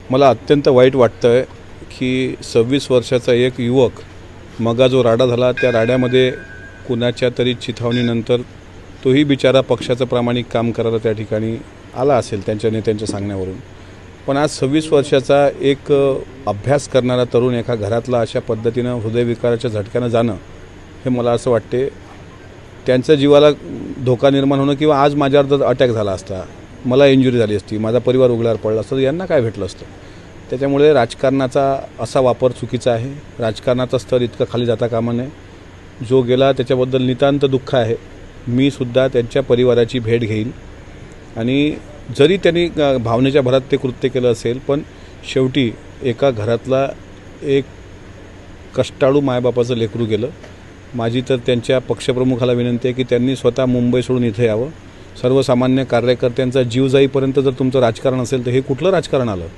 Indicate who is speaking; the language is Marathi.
Speaker 1: मला अत्यंत वाईट वाटतं की 26 वर्षाचा एक युवक मगा जो राडा झाला त्या राड्यामध्ये कुणाच्या तरी चिथावणीनंतर तोही बिचारा पक्षाचं प्रामाणिक काम करायला त्या ठिकाणी आला असेल त्यांच्या नेत्यांच्या सांगण्यावरून. पण आज 26 वर्षाचा एक अभ्यास करणारा तरुण एका घरातला अशा पद्धतीनं हृदयविकाराच्या झटक्यानं जाणं हे मला असं वाटते त्यांच्या जीवाला धोका निर्माण होणं किंवा आज माझ्यावर जर अटॅक झाला असता, मला इंजुरी झाली असती, माझा परिवार उघड्यावर पडला असता, तर यांना काय भेटलं असतं. त्याच्यामुळे राजकारणाचा असा वापर चुकीचा आहे. राजकारणाचा स्तर इतकं खाली जाता कामा नये. जो गेला त्याच्याबद्दल नितांत दुःख आहे. मी सुद्धा त्यांच्या परिवाराची भेट घेईन आणि जरी त्यांनी भावनेच्या भरात ते कृत्य केलं असेल, पण शेवटी एका घरातला एक कष्टाळू मायबापाचं लेकरू गेलं. माझी तर त्यांच्या पक्षप्रमुखाला विनंती आहे की त्यांनी स्वतः मुंबई सोडून इथे यावं. सर्वसामान्य कार्यकर्त्यांचा जीव जाईपर्यंत जर तुमचं राजकारण असेल तर हे कुठलं राजकारण आलं.